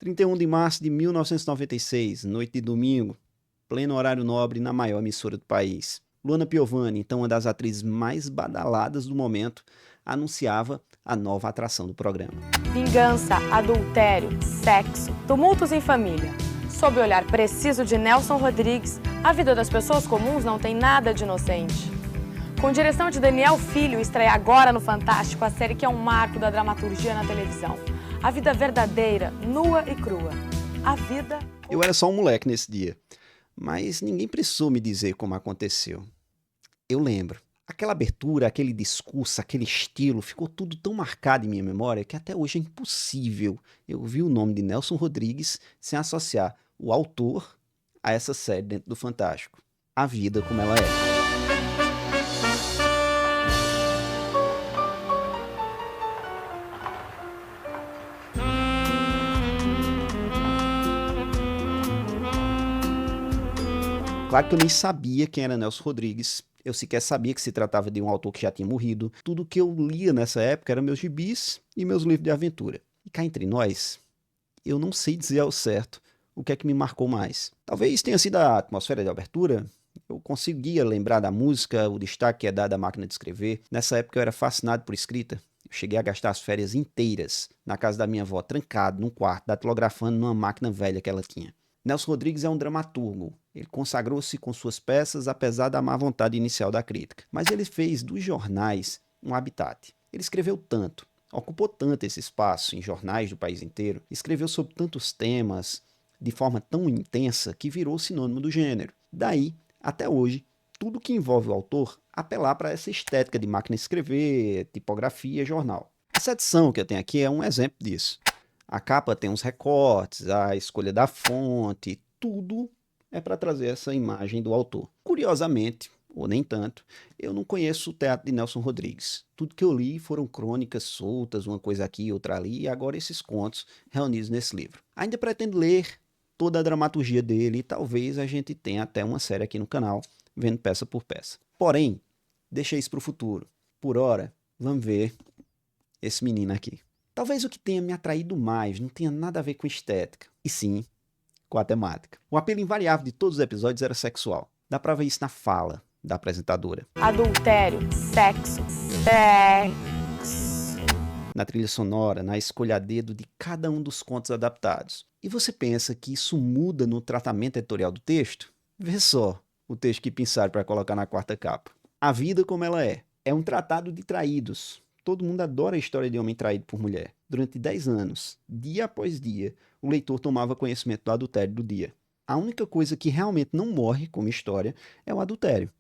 31 de março de 1996, noite de domingo, pleno horário nobre na maior emissora do país. Luana Piovani, então uma das atrizes mais badaladas do momento, anunciava a nova atração do programa. Vingança, adultério, sexo, tumultos em família. Sob o olhar preciso de Nelson Rodrigues, a vida das pessoas comuns não tem nada de inocente. Com direção de Daniel Filho, estreia agora no Fantástico a série que é um marco da dramaturgia na televisão. A vida verdadeira, nua e crua. A vida... Eu era só um moleque nesse dia, mas ninguém precisou me dizer como aconteceu. Eu lembro. Aquela abertura, aquele discurso, aquele estilo, ficou tudo tão marcado em minha memória que até hoje é impossível eu ouvir o nome de Nelson Rodrigues sem associar o autor a essa série dentro do Fantástico. A vida como ela é. Claro que eu nem sabia quem era Nelson Rodrigues, eu sequer sabia que se tratava de um autor que já tinha morrido. Tudo que eu lia nessa época eram meus gibis e meus livros de aventura. E cá entre nós, eu não sei dizer ao certo o que é que me marcou mais. Talvez tenha sido a atmosfera de abertura. Eu conseguia lembrar da música, o destaque que é dado à máquina de escrever. Nessa época eu era fascinado por escrita. Eu cheguei a gastar as férias inteiras na casa da minha avó, trancado num quarto, datilografando numa máquina velha que ela tinha. Nelson Rodrigues é um dramaturgo. Ele consagrou-se com suas peças, apesar da má vontade inicial da crítica. Mas ele fez dos jornais um habitat. Ele escreveu tanto, ocupou tanto esse espaço em jornais do país inteiro, escreveu sobre tantos temas, de forma tão intensa, que virou sinônimo do gênero. Daí, até hoje, tudo que envolve o autor apelar para essa estética de máquina de escrever, tipografia, jornal. Essa edição que eu tenho aqui é um exemplo disso. A capa tem uns recortes, a escolha da fonte, tudo é para trazer essa imagem do autor. Curiosamente, ou nem tanto, eu não conheço o teatro de Nelson Rodrigues. Tudo que eu li foram crônicas soltas, uma coisa aqui, outra ali, e agora esses contos reunidos nesse livro. Ainda pretendo ler toda a dramaturgia dele e talvez a gente tenha até uma série aqui no canal, vendo peça por peça. Porém, deixa isso para o futuro. Por hora, vamos ver esse menino aqui. Talvez o que tenha me atraído mais não tenha nada a ver com estética, e sim com a temática. O apelo invariável de todos os episódios era sexual. Dá pra ver isso na fala da apresentadora. Adultério, sexo. Na trilha sonora, na escolha a dedo de cada um dos contos adaptados. E você pensa que isso muda no tratamento editorial do texto? Vê só o texto que pensaram para colocar na quarta capa. A vida como ela é. É um tratado de traídos. Todo mundo adora a história de homem traído por mulher. Durante 10 anos, dia após dia, o leitor tomava conhecimento do adultério do dia. A única coisa que realmente não morre como história é o adultério.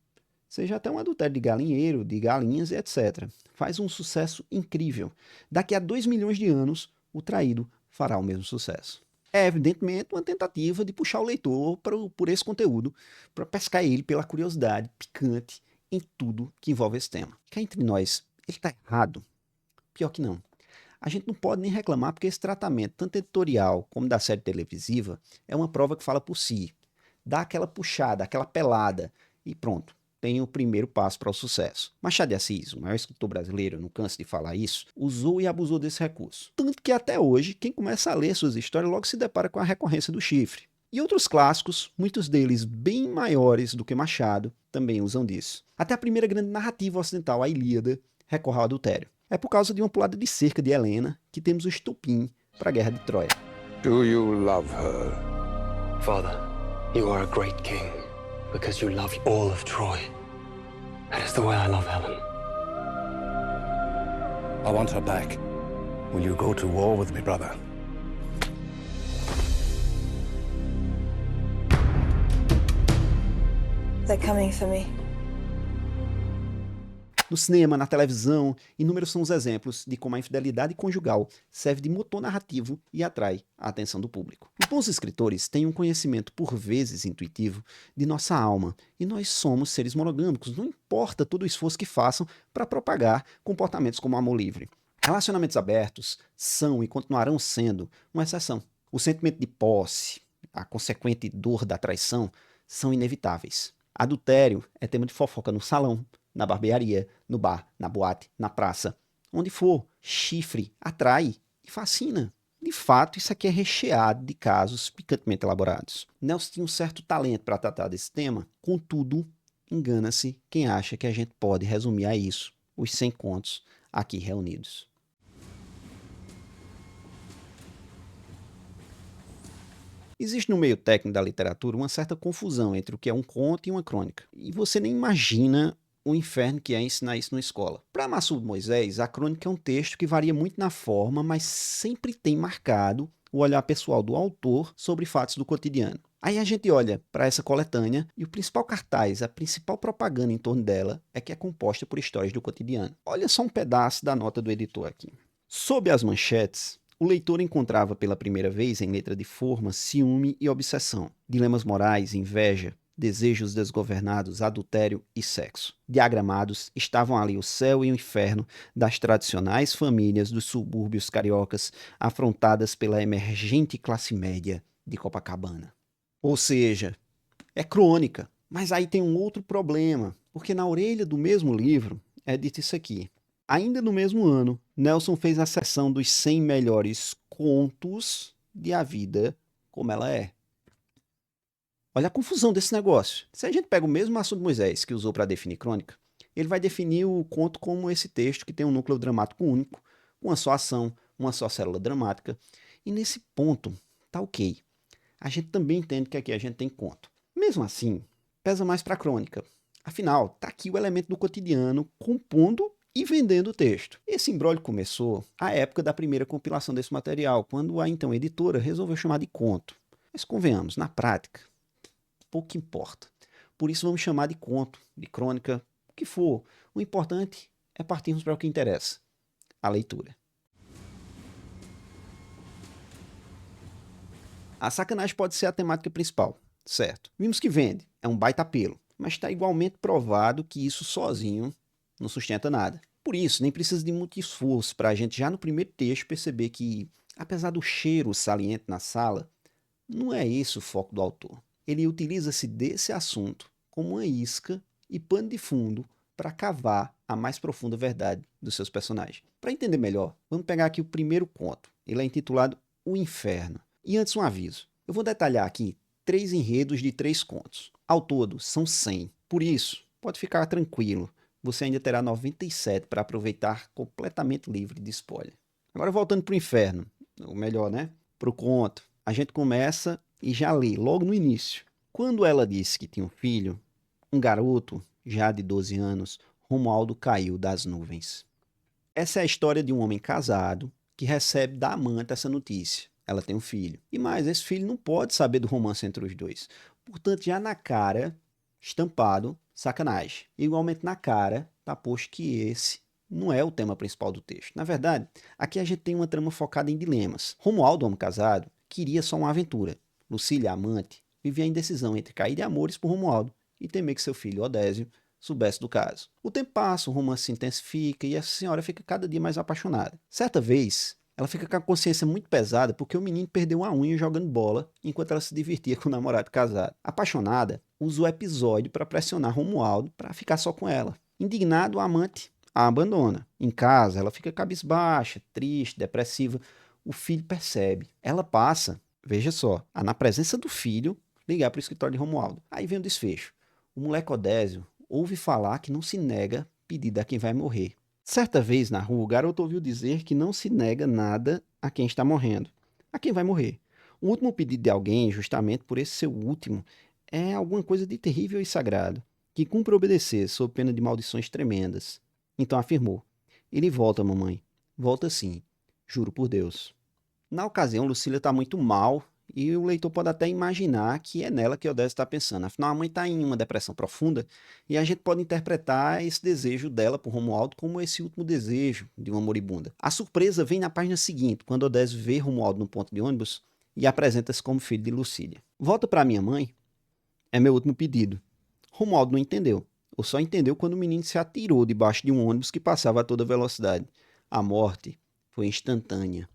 Seja até um adultério de galinheiro, de galinhas e etc. Faz um sucesso incrível. Daqui a 2 milhões de anos, o traído fará o mesmo sucesso. É evidentemente uma tentativa de puxar o leitor por esse conteúdo, para pescar ele pela curiosidade picante em tudo que envolve esse tema. Cá entre nós, ele está errado? Pior que não. A gente não pode nem reclamar porque esse tratamento, tanto editorial como da série televisiva, é uma prova que fala por si. Dá aquela puxada, aquela pelada e pronto, tem o primeiro passo para o sucesso. Machado de Assis, o maior escritor brasileiro, eu não canso de falar isso, usou e abusou desse recurso. Tanto que até hoje, quem começa a ler suas histórias logo se depara com a recorrência do chifre. E outros clássicos, muitos deles bem maiores do que Machado, também usam disso. Até a primeira grande narrativa ocidental, a Ilíada, recorre ao adultério. É por causa de uma pulada de cerca de Helena que temos o estopim para a Guerra de Troia. Do you love her? Father, you are a great king because you love all of Troy. That is the way I love Helen. I want her back. Will you go to war with me, brother? They're coming for me. No cinema, na televisão, inúmeros são os exemplos de como a infidelidade conjugal serve de motor narrativo e atrai a atenção do público. Os bons escritores têm um conhecimento, por vezes intuitivo, de nossa alma, e nós somos seres monogâmicos, não importa todo o esforço que façam para propagar comportamentos como o amor livre. Relacionamentos abertos são e continuarão sendo uma exceção. O sentimento de posse, a consequente dor da traição, são inevitáveis. Adultério é tema de fofoca no salão, na barbearia, no bar, na boate, na praça, onde for. Chifre atrai e fascina. De fato, isso aqui é recheado de casos picantemente elaborados. Nelson tinha um certo talento para tratar desse tema, contudo, engana-se quem acha que a gente pode resumir a isso os 100 contos aqui reunidos. Existe no meio técnico da literatura uma certa confusão entre o que é um conto e uma crônica. E você nem imagina o inferno que é ensinar isso na escola. Para Massudo Moisés, a crônica é um texto que varia muito na forma, mas sempre tem marcado o olhar pessoal do autor sobre fatos do cotidiano. Aí a gente olha para essa coletânea e o principal cartaz, a principal propaganda em torno dela é que é composta por histórias do cotidiano. Olha só um pedaço da nota do editor aqui. Sob as manchetes, o leitor encontrava pela primeira vez em letra de forma ciúme e obsessão, dilemas morais, inveja, desejos desgovernados, adultério e sexo. Diagramados estavam ali o céu e o inferno das tradicionais famílias dos subúrbios cariocas afrontadas pela emergente classe média de Copacabana. Ou seja, é crônica. Mas aí tem um outro problema, porque na orelha do mesmo livro é dito isso aqui. Ainda no mesmo ano, Nelson fez a sessão dos 100 melhores contos de A Vida Como Ela É. Olha a confusão desse negócio. Se a gente pega o mesmo Massudo Moisés que usou para definir crônica, ele vai definir o conto como esse texto que tem um núcleo dramático único, uma só ação, uma só célula dramática. E nesse ponto, tá ok. A gente também entende que aqui a gente tem conto. Mesmo assim, pesa mais para a crônica. Afinal, tá aqui o elemento do cotidiano compondo e vendendo o texto. Esse imbróglio começou à época da primeira compilação desse material, quando a então editora resolveu chamar de conto. Mas convenhamos, na prática, pouco importa. Por isso vamos chamar de conto, de crônica, o que for. O importante é partirmos para o que interessa, a leitura. A sacanagem pode ser a temática principal, certo? Vimos que vende, é um baita apelo, mas está igualmente provado que isso sozinho não sustenta nada. Por isso, nem precisa de muito esforço para a gente já no primeiro texto perceber que, apesar do cheiro saliente na sala, não é esse o foco do autor. Ele utiliza-se desse assunto como uma isca e pano de fundo para cavar a mais profunda verdade dos seus personagens. Para entender melhor, vamos pegar aqui o primeiro conto. Ele é intitulado O Inferno. E antes um aviso. Eu vou detalhar aqui 3 enredos de 3 contos. Ao todo, são 100. Por isso, pode ficar tranquilo. Você ainda terá 97 para aproveitar completamente livre de spoiler. Agora voltando para o inferno. Ou melhor, né? Para o conto. A gente começa e já lê logo no início. Quando ela disse que tinha um filho, um garoto, já de 12 anos, Romualdo caiu das nuvens. Essa é a história de um homem casado que recebe da amante essa notícia. Ela tem um filho. E mais, esse filho não pode saber do romance entre os dois. Portanto, já na cara, estampado, sacanagem. Igualmente na cara, tá posto que esse não é o tema principal do texto. Na verdade, aqui a gente tem uma trama focada em dilemas. Romualdo, homem casado, queria só uma aventura. Lucília, a amante, vivia a indecisão entre cair de amores por Romualdo e temer que seu filho, Odésio, soubesse do caso. O tempo passa, o romance se intensifica e essa senhora fica cada dia mais apaixonada. Certa vez, ela fica com a consciência muito pesada porque o menino perdeu uma unha jogando bola enquanto ela se divertia com o namorado casado. Apaixonada, usa o episódio para pressionar Romualdo para ficar só com ela. Indignado, o amante a abandona. Em casa, ela fica cabisbaixa, triste, depressiva. O filho percebe. Ela passa, veja só, a na presença do filho, ligar para o escritório de Romualdo. Aí vem o desfecho. O moleque Odésio ouve falar que não se nega pedido a quem vai morrer. Certa vez na rua, o garoto ouviu dizer que não se nega nada a quem está morrendo, a quem vai morrer. O último pedido de alguém, justamente por esse seu último, é alguma coisa de terrível e sagrado, que cumpre obedecer sob pena de maldições tremendas. Então afirmou: ele volta, mamãe. Volta sim, juro por Deus. Na ocasião, Lucília está muito mal e o leitor pode até imaginar que é nela que Odésio está pensando. Afinal, a mãe está em uma depressão profunda e a gente pode interpretar esse desejo dela por Romualdo como esse último desejo de uma moribunda. A surpresa vem na página seguinte, quando Odésio vê Romualdo no ponto de ônibus e apresenta-se como filho de Lucília. Volta para minha mãe é meu último pedido. Romualdo não entendeu, ou só entendeu quando o menino se atirou debaixo de um ônibus que passava a toda velocidade. A morte foi instantânea.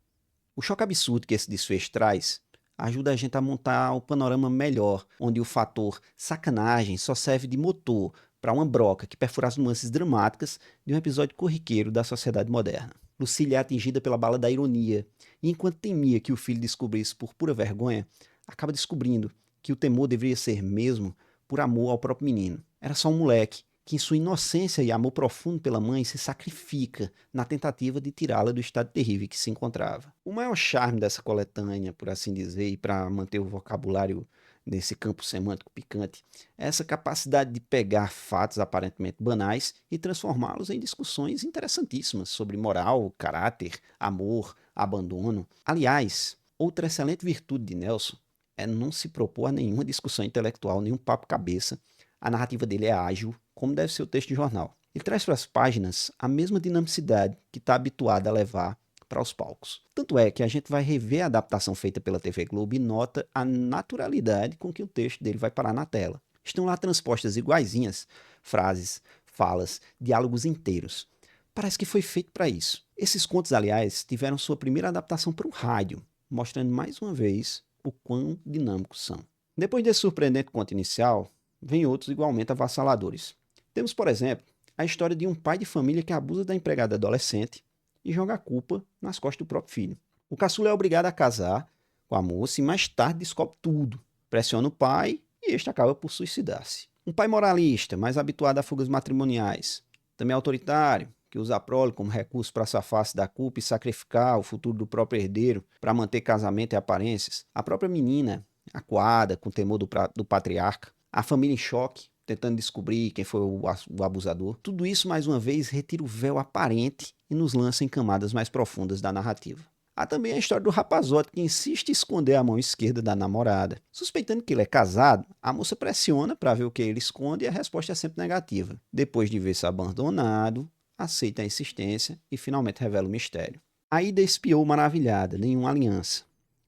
O choque absurdo que esse desfecho traz ajuda a gente a montar um panorama melhor, onde o fator sacanagem só serve de motor para uma broca que perfura as nuances dramáticas de um episódio corriqueiro da sociedade moderna. Lucília é atingida pela bala da ironia, e enquanto temia que o filho descobrisse por pura vergonha, acaba descobrindo que o temor deveria ser mesmo por amor ao próprio menino. Era só um moleque que, em sua inocência e amor profundo pela mãe, se sacrifica na tentativa de tirá-la do estado terrível que se encontrava. O maior charme dessa coletânea, por assim dizer, e para manter o vocabulário nesse campo semântico picante, é essa capacidade de pegar fatos aparentemente banais e transformá-los em discussões interessantíssimas sobre moral, caráter, amor, abandono. Aliás, outra excelente virtude de Nelson é não se propor a nenhuma discussão intelectual, nenhum papo cabeça. A narrativa dele é ágil, como deve ser o texto de jornal. Ele traz para as páginas a mesma dinamicidade que está habituado a levar para os palcos. Tanto é que a gente vai rever a adaptação feita pela TV Globo e nota a naturalidade com que o texto dele vai parar na tela. Estão lá transpostas iguaizinhas frases, falas, diálogos inteiros. Parece que foi feito para isso. Esses contos, aliás, tiveram sua primeira adaptação para o rádio, mostrando mais uma vez o quão dinâmicos são. Depois desse surpreendente conto inicial, vem outros igualmente avassaladores. Temos, por exemplo, a história de um pai de família que abusa da empregada adolescente e joga a culpa nas costas do próprio filho. O caçula é obrigado a casar com a moça e mais tarde descobre tudo. Pressiona o pai e este acaba por suicidar-se. Um pai moralista, mais habituado a fugas matrimoniais, também autoritário, que usa a prole como recurso para safar-se da culpa e sacrificar o futuro do próprio herdeiro para manter casamento e aparências. A própria menina, acuada, com temor do patriarca. A família em choque, tentando descobrir quem foi o abusador. Tudo isso, mais uma vez, retira o véu aparente e nos lança em camadas mais profundas da narrativa. Há também a história do rapazote que insiste em esconder a mão esquerda da namorada. Suspeitando que ele é casado, a moça pressiona para ver o que ele esconde e a resposta é sempre negativa. Depois de ver-se abandonado, aceita a insistência e finalmente revela o mistério. Aida espiou maravilhada, nenhuma aliança.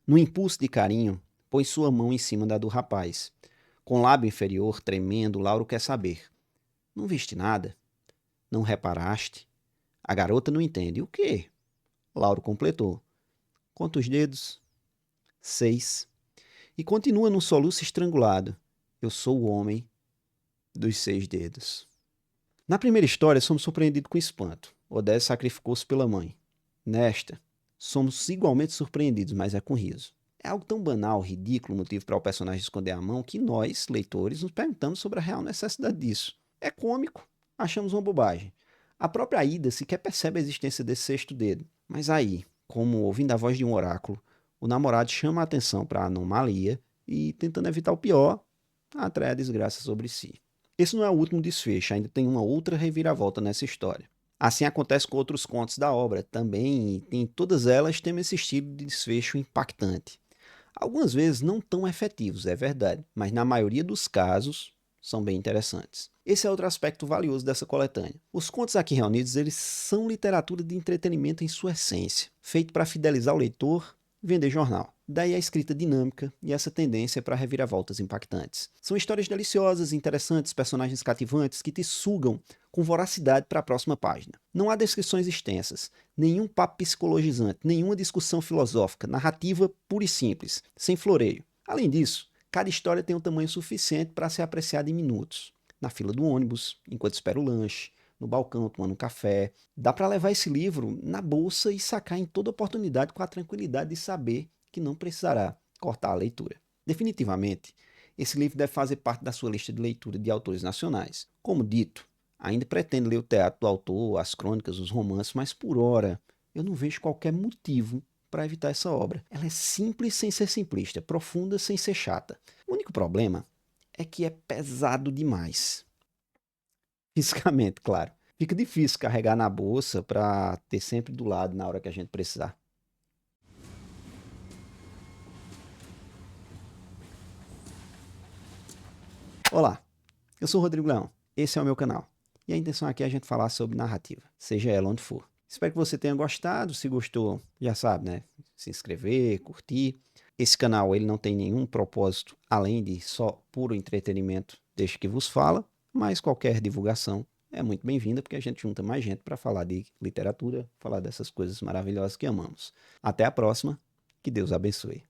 No impulso de carinho, pôs sua mão em cima da do rapaz. Com o lábio inferior tremendo, Lauro quer saber. Não viste nada? Não reparaste? A garota não entende. O quê? Lauro completou. Conta os dedos. 6. E continua num soluço estrangulado. Eu sou o homem dos 6 dedos. Na primeira história, somos surpreendidos com espanto. Odés sacrificou-se pela mãe. Nesta, somos igualmente surpreendidos, mas é com riso. É algo tão banal, ridículo, o motivo para o personagem esconder a mão, que nós, leitores, nos perguntamos sobre a real necessidade disso. É cômico, achamos uma bobagem. A própria Aida sequer percebe a existência desse 6º dedo. Mas aí, como ouvindo a voz de um oráculo, o namorado chama a atenção para a anomalia e, tentando evitar o pior, atrai a desgraça sobre si. Esse não é o último desfecho, ainda tem uma outra reviravolta nessa história. Assim acontece com outros contos da obra também, e em todas elas temos esse estilo de desfecho impactante. Algumas vezes não tão efetivos, é verdade, mas na maioria dos casos são bem interessantes. Esse é outro aspecto valioso dessa coletânea. Os contos aqui reunidos, eles são literatura de entretenimento em sua essência, feito para fidelizar o leitor e vender jornal. Daí a escrita dinâmica e essa tendência para reviravoltas impactantes. São histórias deliciosas, interessantes, personagens cativantes que te sugam com voracidade para a próxima página. Não há descrições extensas, nenhum papo psicologizante, nenhuma discussão filosófica, narrativa pura e simples, sem floreio. Além disso, cada história tem um tamanho suficiente para ser apreciada em minutos. Na fila do ônibus, enquanto espera o lanche, no balcão tomando um café. Dá para levar esse livro na bolsa e sacar em toda oportunidade com a tranquilidade de saber que não precisará cortar a leitura. Definitivamente, esse livro deve fazer parte da sua lista de leitura de autores nacionais. Como dito, ainda pretendo ler o teatro do autor, as crônicas, os romances, mas por hora eu não vejo qualquer motivo para evitar essa obra. Ela é simples sem ser simplista, profunda sem ser chata. O único problema é que é pesado demais. Fisicamente, claro. Fica difícil carregar na bolsa para ter sempre do lado na hora que a gente precisar. Olá, eu sou o Rodrigo Leão, esse é o meu canal. E a intenção aqui é a gente falar sobre narrativa, seja ela onde for. Espero que você tenha gostado, se gostou, já sabe, né? Se inscrever, curtir. Esse canal ele não tem nenhum propósito além de só puro entretenimento, deixa que vos fala, mas qualquer divulgação é muito bem-vinda porque a gente junta mais gente para falar de literatura, falar dessas coisas maravilhosas que amamos. Até a próxima, que Deus abençoe.